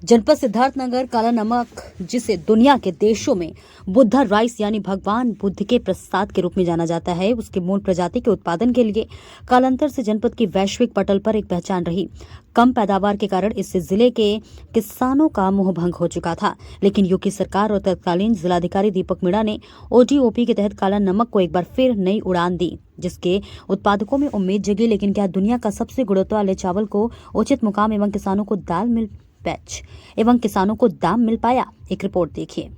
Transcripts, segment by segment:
जनपद सिद्धार्थनगर काला नमक, जिसे दुनिया के देशों में बुद्धा राइस यानी भगवान बुद्ध के प्रसाद के रूप में जाना जाता है, उसके मूल प्रजाति के उत्पादन के लिए कालांतर से जनपद की वैश्विक पटल पर एक पहचान रही। कम पैदावार के कारण इससे जिले के किसानों का मुंह भंग हो चुका था, लेकिन यूपी सरकार और तत्कालीन जिलाधिकारी दीपक मीणा ने ओडीओपी के तहत काला नमक को एक बार फिर नई उड़ान दी, जिसके उत्पादकों में उम्मीद जगी। लेकिन क्या दुनिया का सबसे गुणवत्ता वाले चावल को उचित मुकाम एवं किसानों को दाम मिल पाया? एक रिपोर्ट देखिए।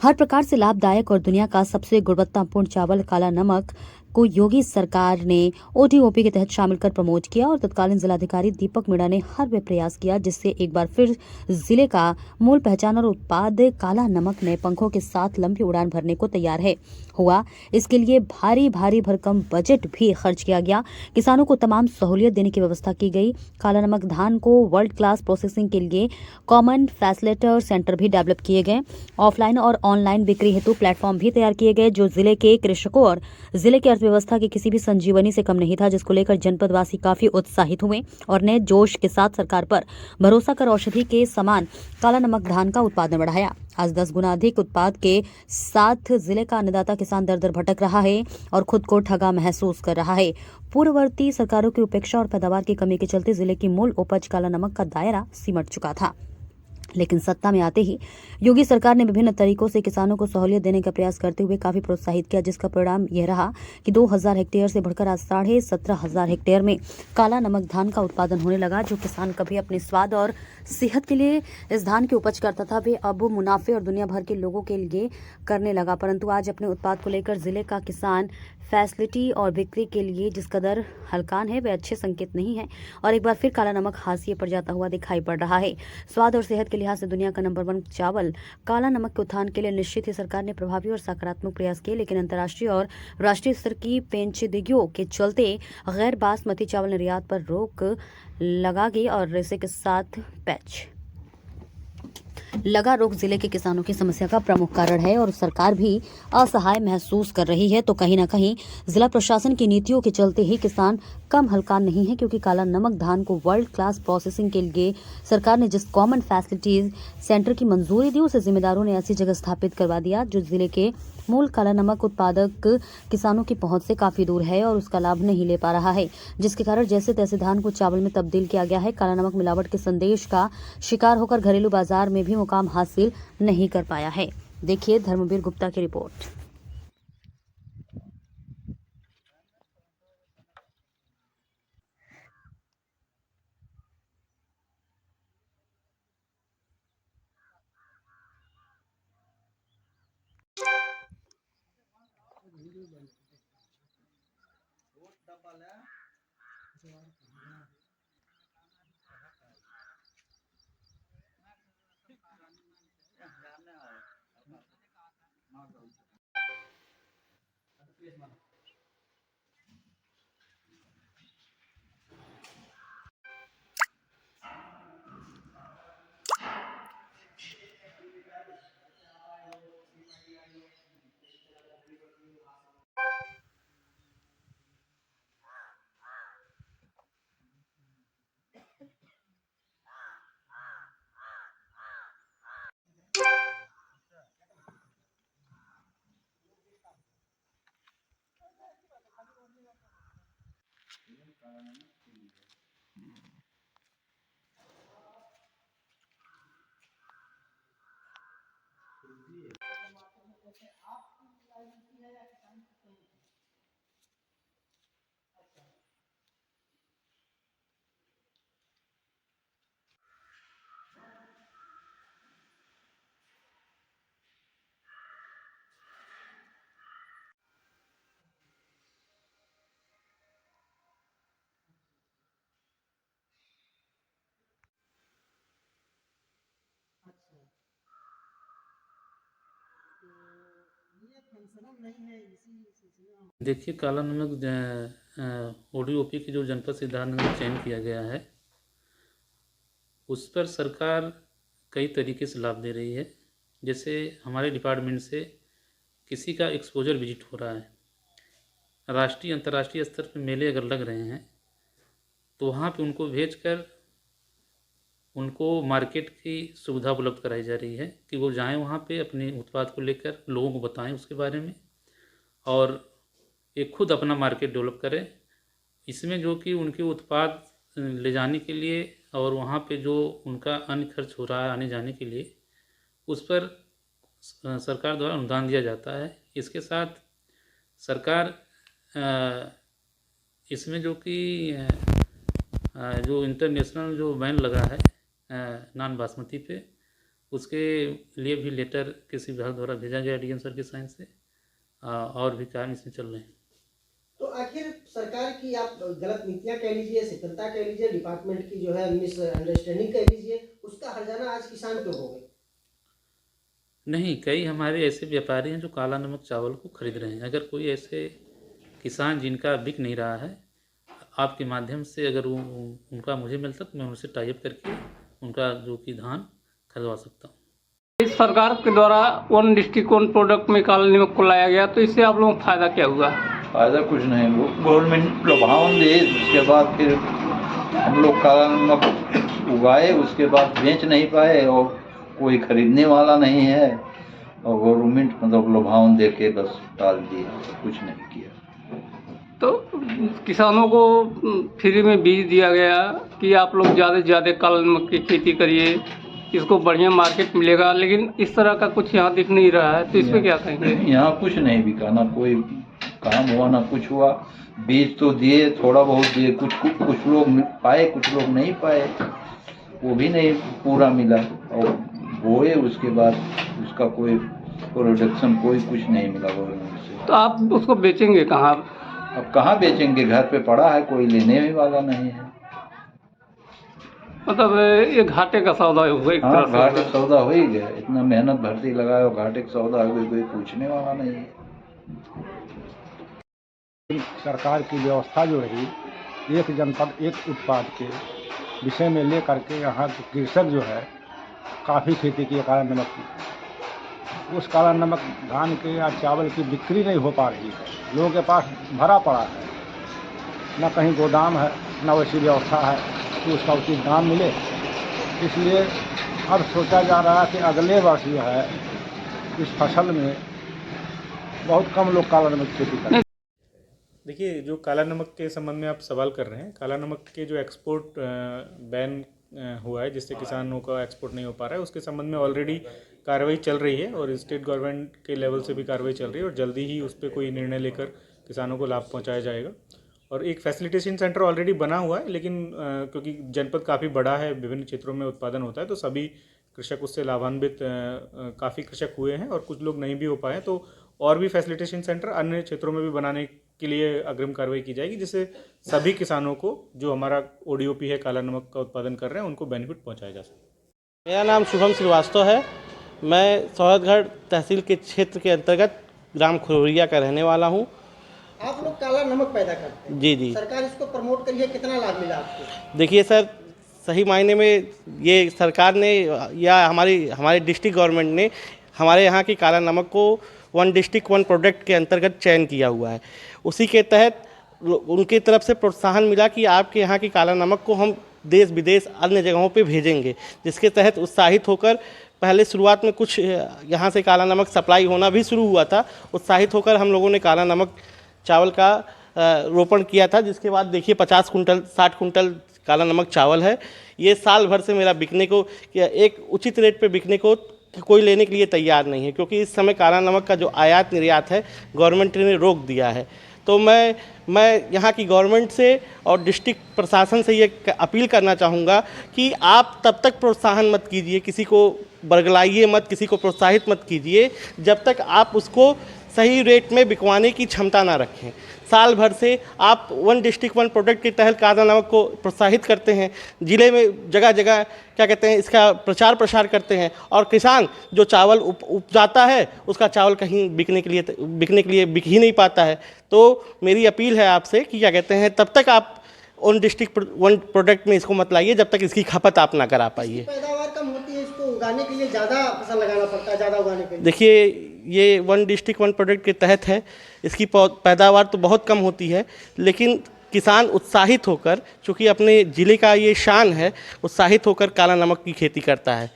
हर प्रकार से लाभदायक और दुनिया का सबसे गुणवत्तापूर्ण चावल काला नमक को योगी सरकार ने ओडीओपी के तहत शामिल कर प्रमोट किया और तत्कालीन जिलाधिकारी दीपक मीणा ने हर वे प्रयास किया जिससे एक बार फिर जिले का मूल पहचान और उत्पाद काला नमक नए पंखों के साथ लंबी उड़ान भरने को तैयार हुआ। इसके लिए भारी भरकम बजट भी खर्च किया गया। किसानों को तमाम सहूलियत देने की व्यवस्था की गई। काला नमक धान को वर्ल्ड क्लास प्रोसेसिंग के लिए कॉमन फैसिलिटेटर सेंटर भी डेवलप किए गए। ऑफलाइन और ऑनलाइन बिक्री हेतु प्लेटफॉर्म भी तैयार किए गए, जो जिले के कृषकों और जिले की अर्थव्यवस्था की किसी भी संजीवनी से कम नहीं था, जिसको लेकर जनपदवासी काफी उत्साहित हुए और नए जोश के साथ सरकार पर भरोसा कर औषधि के समान काला नमक धान का उत्पादन बढ़ाया। आज 10 गुना अधिक उत्पाद के साथ जिले का अन्नदाता किसान दर दर भटक रहा है और खुद को ठगा महसूस कर रहा है। पूर्ववर्ती सरकारों की उपेक्षा और पैदावार की कमी के चलते जिले की मूल उपज काला नमक का दायरा सिमट चुका था, लेकिन सत्ता में आते ही योगी सरकार ने विभिन्न तरीकों से किसानों को सहूलियत देने का प्रयास करते हुए काफी प्रोत्साहित किया, जिसका परिणाम यह रहा कि 2000 हेक्टेयर से बढ़कर आज 17,500 हेक्टेयर में काला नमक धान का उत्पादन होने लगा। जो किसान कभी अपने स्वाद और सेहत के लिए इस धान की उपज करता था, वे अब मुनाफे और दुनिया भर के लोगों के लिए करने लगा। परंतु आज अपने उत्पाद को लेकर जिले का किसान फैसिलिटी और बिक्री के लिए जिस कदर हलकान है, वे अच्छे संकेत नहीं है और एक बार फिर काला नमक हाशिए पर जाता हुआ दिखाई पड़ रहा है। स्वाद और सेहत के लिहाज से दुनिया का नंबर 1 चावल काला नमक के उत्थान के लिए निश्चित ही सरकार ने प्रभावी और सकारात्मक प्रयास किए, लेकिन अंतर्राष्ट्रीय और राष्ट्रीय स्तर की पेचीदगियों के चलते गैर बासमती चावल निर्यात पर रोक लगा गई और इसी के साथ लगा रोक जिले के किसानों की समस्या का प्रमुख कारण है और सरकार भी असहाय महसूस कर रही है। तो कहीं ना कहीं जिला प्रशासन की नीतियों के चलते ही किसान कम हलकान नहीं है, क्योंकि काला नमक धान को वर्ल्ड क्लास प्रोसेसिंग के लिए सरकार ने जिस कॉमन फैसिलिटीज सेंटर की मंजूरी दी, उसे जिम्मेदारों ने ऐसी जगह स्थापित करवा दिया जो जिले के मूल काला नमक उत्पादक किसानों की पहुंच से काफी दूर है और उसका लाभ नहीं ले पा रहा है, जिसके कारण जैसे तैसे धान को चावल में तब्दील किया गया है। काला नमक मिलावट के संदेश का शिकार होकर घरेलू बाजार में भी मुकाम हासिल नहीं कर पाया है। देखिए धर्मवीर गुप्ता की रिपोर्ट। देखिए, काला नमक ओडीओपी की जो जनपद सिद्धार्थनगर में चयन किया गया है, उस पर सरकार कई तरीके से लाभ दे रही है। जैसे हमारे डिपार्टमेंट से किसी का एक्सपोजर विजिट हो रहा है, राष्ट्रीय अंतर्राष्ट्रीय स्तर पर मेले अगर लग रहे हैं, तो वहाँ पे उनको भेजकर उनको मार्केट की सुविधा उपलब्ध कराई जा रही है कि वो जाएं वहाँ पे अपने उत्पाद को लेकर लोगों को बताएं उसके बारे में और एक खुद अपना मार्केट डेवलप करें। इसमें जो कि उनके उत्पाद ले जाने के लिए और वहाँ पे जो उनका अन्य खर्च हो रहा है आने जाने के लिए उस पर सरकार द्वारा अनुदान दिया जाता है। इसके साथ सरकार इसमें जो कि जो इंटरनेशनल जो बैन लगा है नॉन बासमती पे उसके लिए भी लेटर कृषि विभाग द्वारा भेजा गया डीएम सर के साइन से और भी काम इसमें चल रहे हैं। तो आखिर सरकार की आप गलत नीतियां कह लीजिए, शिथिलता कह लीजिए, डिपार्टमेंट की जो है मिसअंडरस्टैंडिंग कह लीजिए, उसका हर्जाना आज किसान क्यों हो गए? नहीं, कई हमारे ऐसे व्यापारी हैं जो काला नमक चावल को खरीद रहे हैं। अगर कोई ऐसे किसान जिनका बिक नहीं रहा है आपके माध्यम से अगर वो उनका मुझे मिलता तो मैं उनसे टाई अप करके उनका जो कि धान खरीदवा सकता हूँ। इस सरकार के द्वारा वन डिस्ट्रिक्ट वन प्रोडक्ट में काला नमक को लाया गया, तो इससे आप लोगों को फायदा क्या हुआ? फायदा कुछ नहीं, वो गवर्नमेंट लुभावन दे, उसके बाद फिर हम लोग काला नमक उगाए, उसके बाद बेच नहीं पाए और कोई खरीदने वाला नहीं है और गवर्नमेंट मतलब लुभावन दे के बस डाल दिया, कुछ नहीं किया। तो किसानों को फ्री में बीज दिया गया कि आप लोग ज़्यादा से ज़्यादा काला नमक की खेती करिए, इसको बढ़िया मार्केट मिलेगा, लेकिन इस तरह का कुछ यहाँ दिख नहीं रहा है, तो इस पर क्या कहेंगे? यहाँ कुछ नहीं बिका, ना कोई काम हुआ ना कुछ हुआ। बीज तो दिए, थोड़ा बहुत दिए, कुछ लोग पाए, कुछ लोग नहीं पाए, वो भी नहीं पूरा मिला और बोए उसके बाद उसका कोई प्रोडक्शन कोई कुछ नहीं मिला गवर्नमेंट से। तो आप उसको बेचेंगे कहाँ? अब कहाँ बेचेंगे, घर पे पड़ा है, कोई लेने भी वाला नहीं है। मतलब ये घाटे का सौदा हुआ एक तरह से। घाटे का सौदा हो ही गया, इतना मेहनत भर्ती लगाए और घाटे का सौदा हो गया, कोई पूछने वाला नहीं है। सरकार की व्यवस्था जो रही एक जनपद एक उत्पाद के विषय में ले करके यहाँ के कृषक जो है काफ़ी खेती की काला नमक की, उस काला नमक धान के या चावल की बिक्री नहीं हो पा रही है। लोगों के पास भरा पड़ा है, न कहीं गोदाम है न वैसी व्यवस्था है कि उसका उचित दाम मिले। इसलिए अब सोचा जा रहा है कि अगले वर्ष जो है इस फसल में बहुत कम लोग काला नमक की खेती करें। देखिए, जो काला नमक के संबंध में आप सवाल कर रहे हैं, काला नमक के जो एक्सपोर्ट बैन हुआ है जिससे किसानों का एक्सपोर्ट नहीं हो पा रहा है, उसके संबंध में ऑलरेडी कार्रवाई चल रही है और स्टेट गवर्नमेंट के लेवल से भी कार्रवाई चल रही है और जल्दी ही उस पर कोई निर्णय लेकर किसानों को लाभ पहुंचाया जाएगा। और एक फैसिलिटेशन सेंटर ऑलरेडी बना हुआ है, लेकिन क्योंकि जनपद काफ़ी बड़ा है, विभिन्न क्षेत्रों में उत्पादन होता है, तो सभी कृषक उससे लाभान्वित काफ़ी कृषक हुए हैं और कुछ लोग नहीं भी हो पाए, तो और भी फैसिलिटेशन सेंटर अन्य क्षेत्रों में भी बनाने के लिए अग्रिम कार्रवाई की जाएगी, जिससे सभी किसानों को जो हमारा ओडीओपी है काला नमक का उत्पादन कर रहे हैं उनको बेनिफिट पहुंचाया जा सके। मेरा नाम शुभम श्रीवास्तव है। मैं सौहदगढ़ तहसील के क्षेत्र के अंतर्गत ग्राम खुरैया का रहने वाला हूं। आप लोग काला नमक पैदा करते हैं? जी जी। सरकार इसको प्रमोट करिए, कितना लाभ मिला आपको? देखिए सर, सही मायने में ये सरकार ने या हमारे डिस्ट्रिक्ट गवर्नमेंट ने हमारे यहाँ की काला नमक को वन डिस्ट्रिक्ट वन प्रोडक्ट के अंतर्गत चयन किया हुआ है। उसी के तहत उनकी तरफ से प्रोत्साहन मिला कि आपके यहाँ की काला नमक को हम देश विदेश अन्य जगहों पे भेजेंगे, जिसके तहत उत्साहित होकर पहले शुरुआत में कुछ यहाँ से काला नमक सप्लाई होना भी शुरू हुआ था। उत्साहित होकर हम लोगों ने काला नमक चावल का रोपण किया था, जिसके बाद देखिए 50 कुंटल 60 कुंटल काला नमक चावल है। ये साल भर से मेरा बिकने को एक उचित रेट पे बिकने को कोई लेने के लिए तैयार नहीं है, क्योंकि इस समय काला नमक का जो आयात निर्यात है गवर्नमेंट ने रोक दिया है। तो मैं यहाँ की गवर्नमेंट से और डिस्ट्रिक्ट प्रशासन से ये अपील करना चाहूँगा कि आप तब तक प्रोत्साहन मत कीजिए, किसी को बरगलाइए मत, किसी को प्रोत्साहित मत कीजिए जब तक आप उसको सही रेट में बिकवाने की क्षमता ना रखें। साल भर से आप वन डिस्ट्रिक्ट वन प्रोडक्ट के तहत काला नमक को प्रोत्साहित करते हैं, ज़िले में जगह जगह क्या कहते हैं इसका प्रचार प्रसार करते हैं, और किसान जो चावल उपजाता है उसका चावल कहीं बिकने के लिए बिक ही नहीं पाता है। तो मेरी अपील है आपसे कि क्या कहते हैं तब तक आप वन डिस्ट्रिक्ट वन प्रोडक्ट में इसको मत लाइए जब तक इसकी खपत आप ना करा पाइए। पैदावार कम होती है, इसको उगाने के लिए ज़्यादा फसल लगाना पड़ता है, ज़्यादा उगाने के लिए। देखिए, ये वन डिस्ट्रिक्ट वन प्रोडक्ट के तहत है, इसकी पैदावार तो बहुत कम होती है, लेकिन किसान उत्साहित होकर, चूँकि अपने ज़िले का ये शान है, उत्साहित होकर काला नमक की खेती करता है,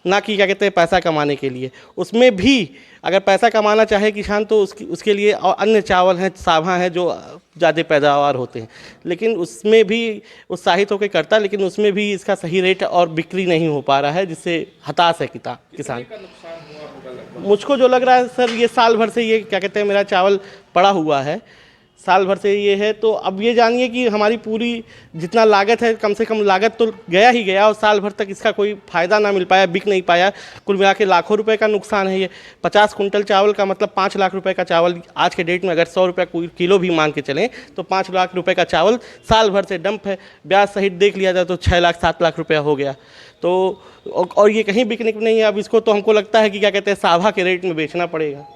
ना कि क्या कहते हैं पैसा कमाने के लिए। उसमें भी अगर पैसा कमाना चाहे किसान तो उसके लिए और अन्य चावल हैं, सावा हैं जो ज़्यादा पैदावार होते हैं, लेकिन उसमें भी उत्साहित होकर करता है, लेकिन उसमें भी इसका सही रेट और बिक्री नहीं हो पा रहा है, जिससे हताश है किसान। मुझको जो लग रहा है सर, ये साल भर से ये क्या कहते हैं मेरा चावल पड़ा हुआ है, साल भर से ये है। तो अब ये जानिए कि हमारी पूरी जितना लागत है, कम से कम लागत तो गया ही गया, और साल भर तक इसका कोई फ़ायदा ना मिल पाया, बिक नहीं पाया। कुल मिला के लाखों रुपए का नुकसान है ये। 50 कुंटल चावल का मतलब 5 लाख रुपए का चावल आज के डेट में अगर 100 रुपये किलो भी मान के चलें तो 5 लाख रुपए का चावल साल भर से डंप है। ब्याज सहित देख लिया जाए तो 6 लाख 7 लाख रुपया हो गया। तो और ये कहीं बिकने को नहीं है। अब इसको तो हमको लगता है कि क्या कहते हैं सावा के रेट में बेचना पड़ेगा।